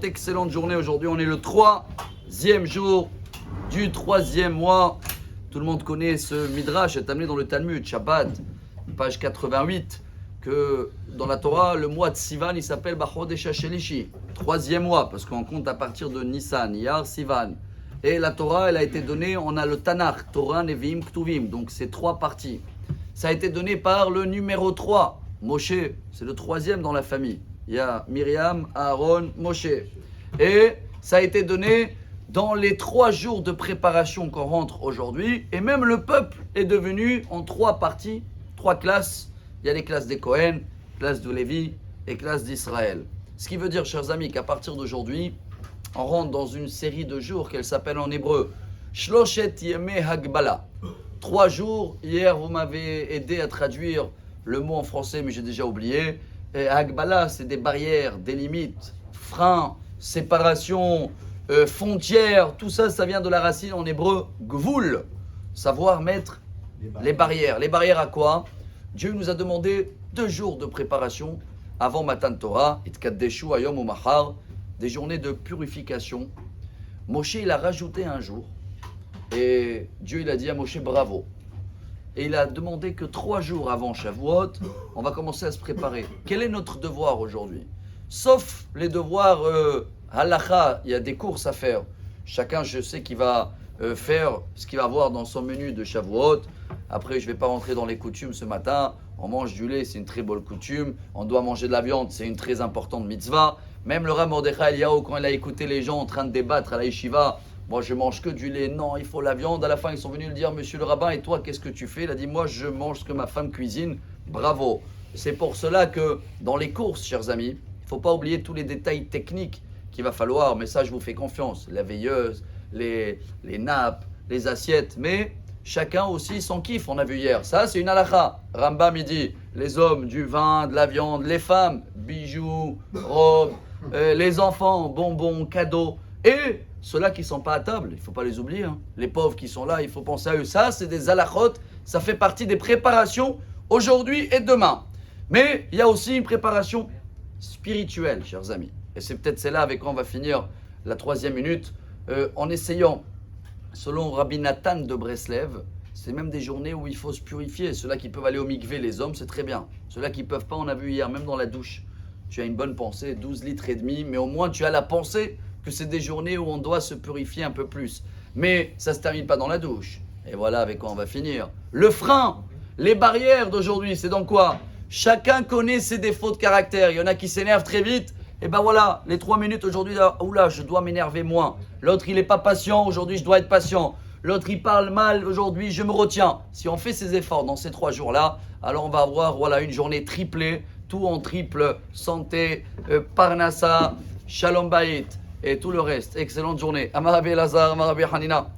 Excellente journée aujourd'hui, on est le troisième jour du troisième mois. Tout le monde connaît ce midrash, est amené dans le Talmud, Shabbat, page 88, que dans la Torah, le mois de Sivan, il s'appelle Bachodesh HaShelishi, troisième mois, parce qu'on compte à partir de Nissan, Iyar, Sivan. Et la Torah, elle a été donnée, on a le Tanakh, Torah, Nevi'im, Ktuvim, donc c'est trois parties. Ça a été donné par le numéro 3. Moshe, c'est le troisième dans la famille. Il y a Myriam, Aaron, Moshe. Et ça a été donné dans les 3 jours de préparation qu'on rentre aujourd'hui. Et même le peuple est devenu en 3 parties, 3 classes. Il y a les classes des Kohen, classe de Lévi et classe d'Israël. Ce qui veut dire, chers amis, qu'à partir d'aujourd'hui, on rentre dans une série de jours qu'elle s'appelle en hébreu Shloshet Yemei Hagbala. 3 jours. Hier, vous m'avez aidé à traduire le mot en français, mais j'ai déjà oublié. Et Hagbala, c'est des barrières, des limites, freins, séparation, frontières. Tout ça, ça vient de la racine en hébreu gvul, savoir mettre les barrières. Les barrières à quoi? Dieu nous a demandé 2 jours de préparation avant Matan Torah, Itkadeshu Ayom ou Mahar, des journées de purification. Moshe, il a rajouté un jour. Et Dieu, il a dit à Moshe, bravo. Et il a demandé que 3 jours avant Shavuot, on va commencer à se préparer. Quel est notre devoir aujourd'hui? Sauf les devoirs halakha, il y a des courses à faire. Chacun, je sais qu'il va faire ce qu'il va avoir dans son menu de Shavuot. Après, je ne vais pas rentrer dans les coutumes ce matin. On mange du lait, c'est une très bonne coutume. On doit manger de la viande, c'est une très importante mitzvah. Même le Rav Mordechai Eliyahu, quand il a écouté les gens en train de débattre à la yeshiva, moi, je mange que du lait. Non, il faut la viande. À la fin, ils sont venus lui dire, monsieur le rabbin, et toi, qu'est-ce que tu fais? Il a dit, moi, je mange ce que ma femme cuisine. Bravo. C'est pour cela que dans les courses, chers amis, il ne faut pas oublier tous les détails techniques qu'il va falloir. Mais ça, je vous fais confiance. La veilleuse, les nappes, les assiettes. Mais chacun aussi son kiff, on a vu hier. Ça, c'est une halakha. Rambam, il dit, les hommes, du vin, de la viande. Les femmes, bijoux, robes. Les enfants, bonbons, cadeaux. Et ceux-là qui ne sont pas à table, il ne faut pas les oublier. Les pauvres qui sont là, il faut penser à eux. Ça, c'est des halachot. Ça fait partie des préparations aujourd'hui et demain. Mais il y a aussi une préparation spirituelle, chers amis. Et c'est peut-être celle-là avec quoi on va finir la 3e minute. En essayant, selon Rabbi Nathan de Breslev, c'est même des journées où il faut se purifier. Ceux-là qui peuvent aller au mikvé, les hommes, c'est très bien. Ceux-là qui ne peuvent pas, on a vu hier, même dans la douche. Tu as une bonne pensée, 12 litres et demi, mais au moins tu as la pensée que c'est des journées où on doit se purifier un peu plus. Mais ça ne se termine pas dans la douche. Et voilà avec quoi on va finir. Le frein, les barrières d'aujourd'hui, c'est dans quoi? Chacun connaît ses défauts de caractère. Il y en a qui s'énervent très vite. Et ben voilà, les 3 minutes aujourd'hui, oula, je dois m'énerver moins. L'autre, il n'est pas patient, aujourd'hui, je dois être patient. L'autre, il parle mal, aujourd'hui, je me retiens. Si on fait ces efforts dans ces 3 jours-là, alors on va avoir voilà, une journée triplée, tout en triple, santé, parnassa, shalom bayit et tout le reste. Excellente journée. Amarabi Elazar, Amarabi Hanina.